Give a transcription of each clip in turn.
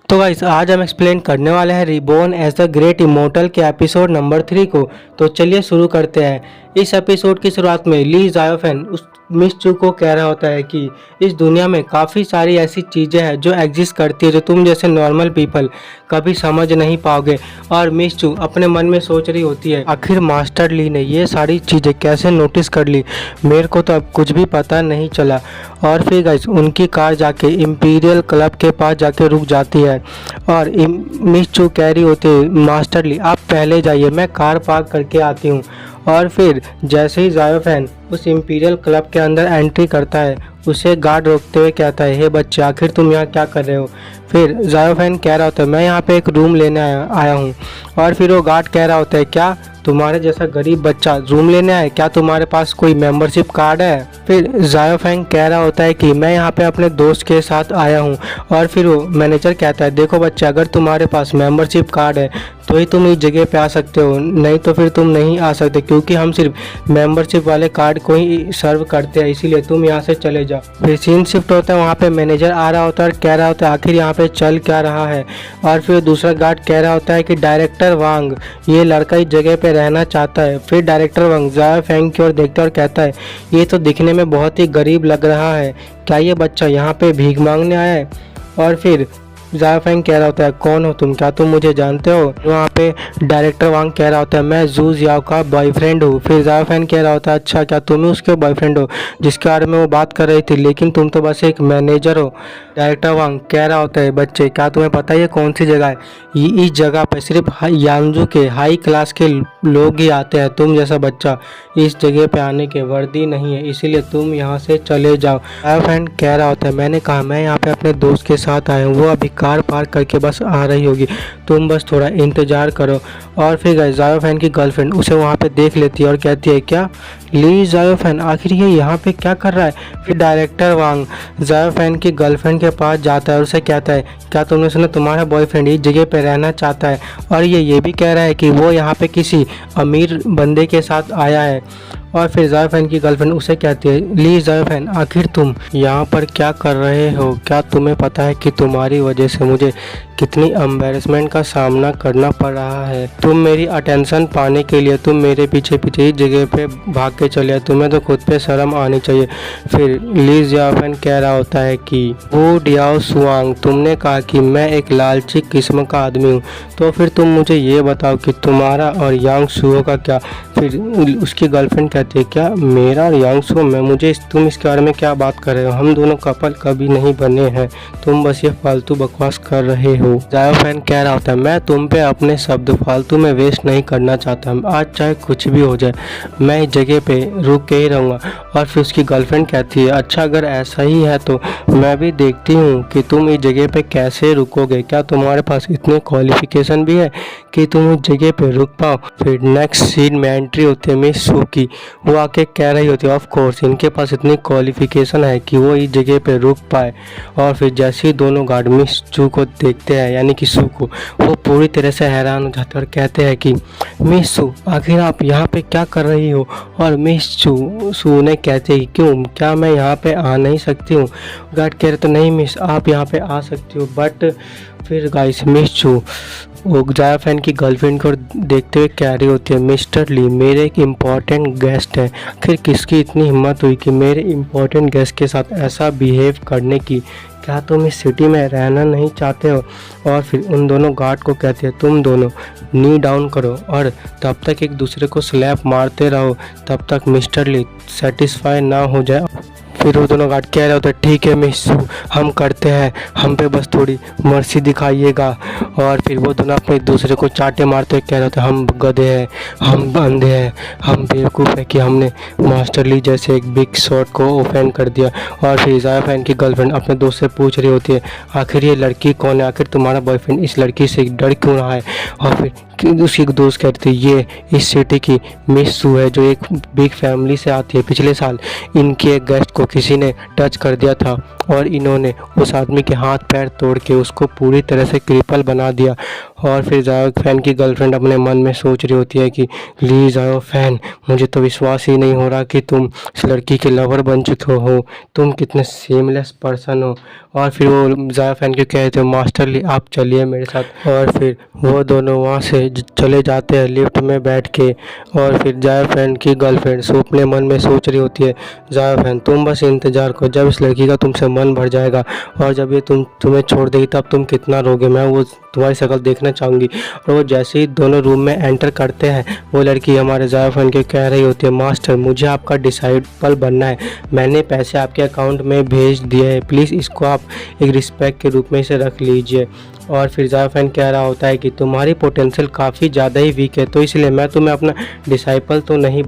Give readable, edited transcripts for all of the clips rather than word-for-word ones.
तो गाइस आज हम एक्सप्लेन करने वाले हैं reborn as the great immortal के एपिसोड नंबर 3 को। तो चलिए शुरू करते हैं। इस एपिसोड की शुरुआत में ली जायोफेन उस मिस चू को कह रहा होता है कि इस दुनिया में काफ़ी सारी ऐसी चीज़ें हैं जो एग्जिस्ट करती है जो तुम जैसे नॉर्मल पीपल कभी समझ नहीं पाओगे। और मिस चू अपने मन में सोच रही होती है आखिर मास्टर ली ने ये सारी चीज़ें कैसे नोटिस कर ली, मेरे को तो अब कुछ भी पता नहीं चला। और फिर गाइस उनकी कार जाके इम्पीरियल क्लब के पास जाके रुक जाती है और मिस चू कह रही होती है मास्टर ली आप पहले जाइए, मैं कार पार्क करके आती हूँ। और फिर जैसे ही जायोफेन उस इम्पीरियल क्लब के अंदर एंट्री करता है उसे गार्ड रोकते हुए कहता है हे बच्चे आखिर तुम यहाँ क्या कर रहे हो। फिर जायोफेन कह रहा होता है मैं यहाँ पे एक रूम लेने आया हूँ। और फिर वो गार्ड कह रहा होता है क्या तुम्हारे जैसा गरीब बच्चा रूम लेने आए, क्या तुम्हारे पास कोई मेंबरशिप कार्ड है। फिर जायोफेन कह रहा होता है कि मैं यहाँ पे अपने दोस्त के साथ आया हूँ। और फिर वो मैनेजर कहता है देखो बच्चा अगर तुम्हारे पास मेंबरशिप कार्ड है तो ही तुम इस जगह पे आ सकते हो, नहीं तो फिर तुम नहीं आ सकते क्योंकि हम सिर्फ मेंबरशिप वाले कार्ड को ही सर्व करते हैं, इसीलिए तुम यहाँ से चले जाओ। फिर सीन शिफ्ट होता है, वहाँ पे मैनेजर आ रहा होता है और कह रहा होता है आखिर यहाँ पे चल क्या रहा है। और फिर दूसरा गार्ड कह रहा होता है कि डायरेक्टर वांग ये लड़का इस जगह पे रहना चाहता है। फिर डायरेक्टर वांग जायोफेन की ओर देखता है और कहता है ये तो दिखने में बहुत ही गरीब लग रहा है, क्या ये बच्चा यहाँ पे भीख मांगने आया है। और फिर जायोफेन कह रहा होता है कौन हो तुम, क्या तुम मुझे जानते हो। वहाँ पे डायरेक्टर वांग कह रहा होता है मैं जू जियाओ का बॉयफ्रेंड हूँ। फिर जायोफेन कह रहा होता है अच्छा क्या तुम ही उसके बॉयफ्रेंड हो जिसके बारे में वो बात कर रही थी, लेकिन तुम तो बस एक मैनेजर हो। डायरेक्टर वांग कह रहा होता है बच्चे क्या तुम्हें पता है ये कौन सी जगह है, ये इस जगह पर सिर्फ यांजू के हाई क्लास के लोग ही आते हैं, तुम जैसा बच्चा इस जगह पे आने के वर्दी नहीं है, इसीलिए तुम यहाँ से चले जाओ। जायोफेन कह रहा होता है मैंने कहा मैं यहाँ पे अपने दोस्त के साथ आया हूँ, वो अभी कार पार्क करके बस आ रही होगी, तुम बस थोड़ा इंतज़ार करो। और फिर गाइस जायोफेन की गर्लफ्रेंड उसे वहाँ पे देख लेती है और कहती है क्या ली जायोफेन आखिर ये यहाँ पे क्या कर रहा है। फिर डायरेक्टर वांग जायोफेन की गर्लफ्रेंड के पास जाता है और उसे कहता है क्या तुमने सुना तुम्हारा बॉयफ्रेंड इस जगह पे रहना चाहता है और ये भी कह रहा है कि वो यहाँ पे किसी अमीर बंदे के साथ आया है। और फिर जायोफेन की गर्लफ्रेंड उसे कहती है ली जायोफेन आखिर तुम यहाँ पर क्या कर रहे हो, क्या तुम्हें पता है कि तुम्हारी वजह से मुझे कितनी एम्बैरेसमेंट का सामना करना पड़ रहा है, तुम मेरी अटेंशन पाने के लिए तुम मेरे पीछे पीछे इस जगह पे भाग के चले, तुम्हें तो खुद पे शर्म आनी चाहिए। फिर ली जायोफेन कह रहा होता है कि वो डियाओ सुआंग तुमने कहा कि मैं एक लालची किस्म का आदमी हूँ, तो फिर तुम मुझे ये बताओ कि तुम्हारा और यांग सुओ का क्या। फिर उसकी गर्लफ्रेंड कहती है क्या मेरा और यांग सुओ में मुझे तुम इसके बारे में क्या बात कर रहे हो, हम दोनों कपल कभी नहीं बने हैं, तुम बस ये फालतू बकवास कर रहे हो। जायोफेन कह रहा होता है मैं तुम पे अपने शब्द फालतू में वेस्ट नहीं करना चाहता, आज चाहे कुछ भी हो जाए मैं इस जगह पे रुक के ही रहूँगा। और फिर उसकी गर्लफ्रेंड कहती है अच्छा अगर ऐसा ही है तो मैं भी देखती हूँ कि तुम इस जगह पे कैसे रुकोगे, क्या तुम्हारे पास इतनी क्वालिफिकेशन भी है कि तुम उस जगह पे रुक पाओ। फिर नेक्स्ट सीन में एंट्री होती है मिस सू की, वो आके कह रही होती है ऑफ कोर्स इनके पास इतनी क्वालिफिकेशन है कि वो इस जगह पे रुक पाए। और फिर जैसे ही दोनों गार्ड मिस चू को देखते हैं यानी कि सू को, वो पूरी तरह से हैरान हो जाते हैं और कहते हैं कि मिस सू आखिर आप यहाँ पे क्या कर रही हो। और मिस सू ने कहते हैं क्यों क्या मैं यहाँ पे आ नहीं सकती हूँ। गार्ड कह रहे तो नहीं मिस आप यहाँ पे आ सकती हो, बट फिर गाइस मिस चू वो जायोफेन की गर्लफ्रेंड को देखते हुए कह रही होती है मिस्टर ली मेरे एक इम्पॉर्टेंट गेस्ट है, आखिर किसकी इतनी हिम्मत हुई कि मेरे इम्पॉर्टेंट गेस्ट के साथ ऐसा बिहेव करने की, क्या तुम इस सिटी में रहना नहीं चाहते हो। और फिर उन दोनों गार्ड को कहते हैं तुम दोनों नी डाउन करो और तब तक एक दूसरे को स्लैप मारते रहो तब तक मिस्टर ली सेटिस्फाई ना हो जाए। फिर वो दोनों गार्ड कह रहे होते ठीक है मिस सू हम करते हैं, हम पे बस थोड़ी मर्सी दिखाइएगा। और फिर वो दोनों अपने एक दूसरे को चाटे मारते हुए कह रहे होते हम गधे हैं, हम अंधे हैं, हम बेवकूफ़ है कि हमने मास्टर ली जैसे एक बिग शॉट को ओफेंड कर दिया। और फिर जायोफेन की गर्लफ्रेंड अपने दोस्त से पूछ रही होती है आखिर ये लड़की कौन है, आखिर तुम्हारा बॉयफ्रेंड इस लड़की से डर क्यों रहा है। और फिर उसकी दोस्त कहती है ये इस सिटी की मिस सू है जो एक बिग फैमिली से आती है, पिछले साल इनके एक गेस्ट को किसी ने टच कर दिया था और इन्होंने उस आदमी के हाथ पैर तोड़ के उसको पूरी तरह से क्रिपल बना दिया। और फिर जायफ फैन की गर्लफ्रेंड अपने मन में सोच रही होती है कि ली जायफ फैन, मुझे तो विश्वास ही नहीं हो रहा कि तुम इस लड़की के लवर बन चुके हो, तुम कितने सेमलेस पर्सन हो। और फिर वो जायफ फैन को कहते हो मास्टर ली आप चलिए मेरे साथ। और फिर वो दोनों वहाँ से चले जाते हैं लिफ्ट में बैठ के। और फिर जायफ फैन की गर्लफ्रेंड सो अपने मन में सोच रही होती है जायफ फैन तुम बस इंतज़ार करो, जब इस लड़की का तुमसे मन भर जाएगा और जब ये तुम्हें छोड़ देगी तब तुम कितना रोगे, मैं वो तुम्हारी शक्ल देखना चाहूँगी। और वो जैसे ही दोनों रूम में एंटर करते हैं वो लड़की हमारे जायफ फैन के कह रही होती है मास्टर मुझे आपका डिसाइपल बनना है, मैंने पैसे आपके अकाउंट में भेज दिए हैं, प्लीज़ इसको आप एक रिस्पेक्ट के रूप में इसे रख लीजिए। और फिर जायफ फैन कह रहा होता है कि तुम्हारी पोटेंशियल काफ़ी ज़्यादा ही वीक है तो इसलिए मैं तुम्हें अपना डिसाइपल तो नहीं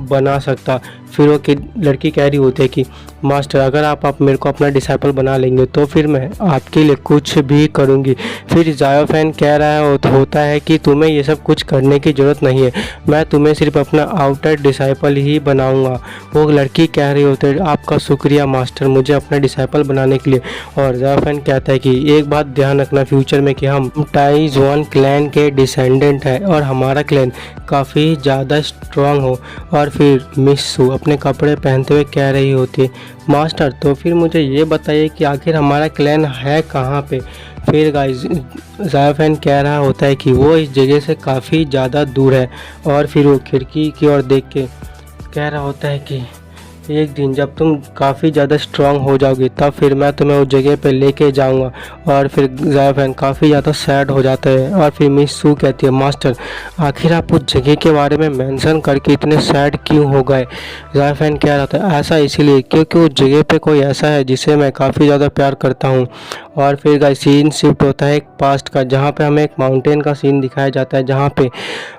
बना सकता। फिर वो लड़की कह रही होती है कि मास्टर अगर आप मेरे को अपना डिसाइपल बना लेंगे तो फिर मैं आपके लिए कुछ भी करूँगी। फिर जायफ फैन कह रहा होता है कि तुम्हें ये सब कुछ करने की ज़रूरत नहीं है, मैं तुम्हें सिर्फ अपना आउटर डिसाइपल ही बनाऊँगा। वो लड़की कह रही होती है आपका शुक्रिया मास्टर मुझे अपना डिसाइपल बनाने के लिए। और जायफ फैन कहता है कि एक बात ध्यान रखना फ्यूचर में कि हम टाइजोन क्लैन के डिसेंडेंट हैं और हमारा क्लैन काफ़ी ज़्यादा स्ट्रांग हो। और फिर मिस सू अपने कपड़े पहनते हुए कह रही होती है मास्टर तो फिर मुझे ये बताइए कि आखिर हमारा क्लैन है कहाँ पे। फिर गाइस जायफ फैन कह रहा होता है कि वो इस जगह से काफ़ी ज़्यादा दूर है। और फिर वो खिड़की की ओर देख के कह रहा होता है कि एक दिन जब तुम काफ़ी ज़्यादा स्ट्रांग हो जाओगे तब फिर मैं तुम्हें उस जगह पे लेके जाऊंगा। और फिर जायफ फैन काफ़ी ज़्यादा सैड हो जाता है। और फिर मिस सू कहती है मास्टर आखिर आप उस जगह के बारे में मेंशन करके इतने सैड क्यों हो गए। जायफ फैन कह रहा था ऐसा इसीलिए क्योंकि उस जगह पे कोई ऐसा है जिसे मैं काफ़ी ज़्यादा प्यार करता हूँ। और फिर का सीन शिफ्ट होता है एक पास्ट का जहाँ पे हमें एक माउंटेन का सीन दिखाया जाता है जहाँ पे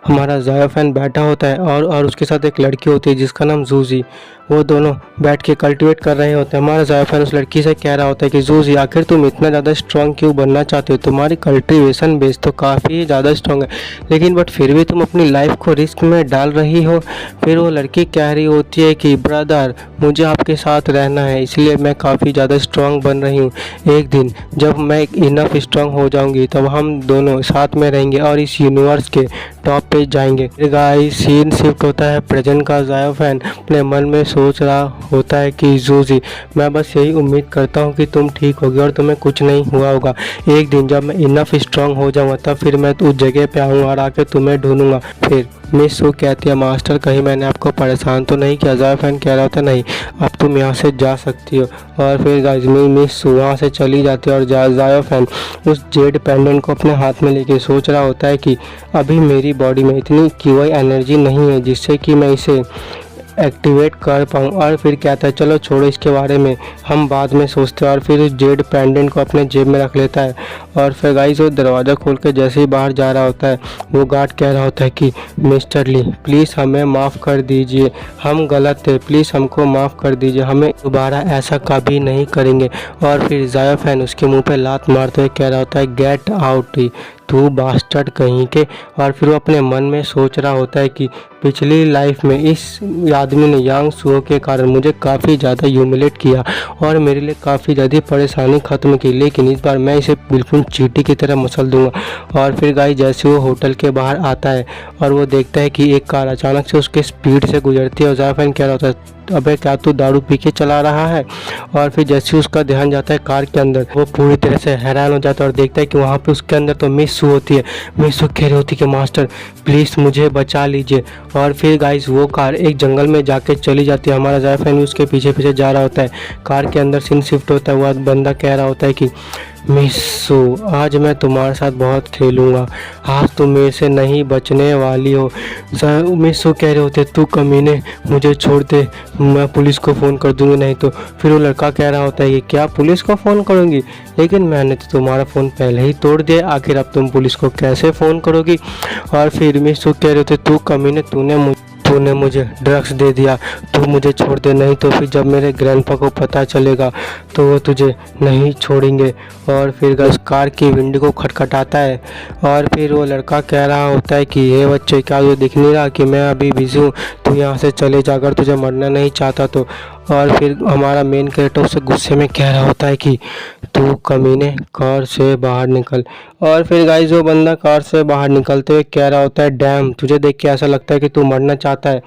हमारा जायफ फैन बैठा होता है और उसके साथ एक लड़की होती है जिसका नाम जूजी। वो दोनों बैठ के कल्टीवेट कर रहे होते हैं। हमारा जायफ फैन उस लड़की से कह रहा होता है कि जूजी आखिर तुम इतना ज़्यादा स्ट्रांग क्यों बनना चाहते हो, तुम्हारी कल्टीवेशन बेस तो काफ़ी ज़्यादा स्ट्रांग है लेकिन बट फिर भी तुम अपनी लाइफ को रिस्क में डाल रही हो। फिर वो लड़की कह रही होती है कि ब्रदर मुझे आपके साथ रहना है इसलिए मैं काफ़ी ज़्यादा स्ट्रांग बन रही हूँ, एक दिन जब मैं इनफ स्ट्रांग हो जाऊंगी तब हम दोनों साथ में रहेंगे और इस यूनिवर्स के टॉप पे जाएंगे। फिर गाइस सीन शिफ्ट होता है प्रेजेंट का। जायफ फैन अपने मन में सोच रहा होता है कि जूजी मैं बस यही उम्मीद करता हूँ कि तुम ठीक होगी और तुम्हें कुछ नहीं हुआ होगा, एक दिन जब मैं इनफ स्ट्रांग हो जाऊँगा तब फिर मैं उस जगह पे आऊँगा और आके तुम्हें ढूंढूंगा। फिर मिस सू कहती है मास्टर कहीं मैंने आपको परेशान तो नहीं किया। जायफ फैन कह रहा था नहीं अब तुम यहाँ से जा सकती हो। और फिर गाइस मिस सू वहाँ से चली जाती है और जायफ फैन उस जेड पेंडेंट को अपने हाथ में लेके सोच रहा होता है कि अभी मेरी बॉडी में इतनी की कोई एनर्जी नहीं है जिससे कि मैं इसे एक्टिवेट कर पाऊँ। और फिर कहता है चलो छोड़ो इसके बारे में हम बाद में सोचते हैं। और फिर उस जेड पेंडेंट को अपने जेब में रख लेता है। और फिर गाइस वो दरवाज़ा खोल के जैसे ही बाहर जा रहा होता है वो गार्ड कह रहा होता है कि मिस्टर ली प्लीज़ हमें माफ़ कर दीजिए, हम गलत थे, प्लीज़ हमको माफ़ कर दीजिए, हमें दोबारा ऐसा कभी नहीं करेंगे। और फिर जायफ फैन उसके मुंह पे लात मारते हुए कह रहा होता है गेट आउट तू बास्टर्ड कहीं के। और फिर वो अपने मन में सोच रहा होता है कि पिछली लाइफ में इस आदमी ने यांग सुओ के कारण मुझे काफ़ी ज़्यादा ह्यूमिलेट किया और मेरे लिए काफ़ी ज़्यादा परेशानी ख़त्म की, लेकिन इस बार मैं इसे बिल्कुल चींटी की तरह मसल दूंगा। और फिर गाइस जैसे वो होटल के बाहर आता है और वो देखता है कि एक कार अचानक से उसके स्पीड से गुजरती है और जायफ फैन कह रहा होता है अबे क्या तू दारू पी के चला रहा है। और फिर जैसे उसका ध्यान जाता है कार के अंदर वो पूरी तरह से हैरान हो जाता है और देखता है कि वहाँ पे उसके अंदर तो मिस सू होती है। मिस सू कह रही होती है कि मास्टर प्लीज़ मुझे बचा लीजिए। और फिर गाइस वो कार एक जंगल में जाके चली जाती है। हमारा जायफ फैन उसके पीछे पीछे जा रहा होता है। कार के अंदर सीन शिफ्ट होता है। वो बंदा कह रहा होता है कि मिस सू आज मैं तुम्हारे साथ बहुत खेलूँगा, आज तुम मेरे से नहीं बचने वाली हो। मिस सू कह रहे होते तू कमीने मुझे छोड़ दे, मैं पुलिस को फ़ोन कर दूँगी नहीं तो। फिर वो लड़का कह रहा होता है कि क्या पुलिस को फ़ोन करूँगी, लेकिन मैंने तो तुम्हारा फ़ोन पहले ही तोड़ दिया, आखिर अब तुम पुलिस को कैसे फ़ोन करोगी। और फिर मिस सू कह रहे होते तू कमीने तूने मुझे ड्रग्स दे दिया, तू मुझे छोड़ दे नहीं तो फिर जब मेरे ग्रैंडपा को पता चलेगा तो वो तुझे नहीं छोड़ेंगे। और फिर उस कार की विंडो को खटखटाता है और फिर वो लड़का कह रहा होता है कि ये बच्चे क्या ये दिख नहीं रहा कि मैं अभी बिजी हूँ, तू यहाँ से चले जा, अगर तुझे मरना नहीं चाहता तो। और फिर हमारा मेन कैरेक्टर उससे गुस्से में कह रहा होता है कि तू कमीने कार से बाहर निकल। और फिर गाइस वो बंदा कार से बाहर निकलते हुए कह रहा होता है, डैम, तुझे देख के ऐसा लगता है कि तू मरना चाहता है।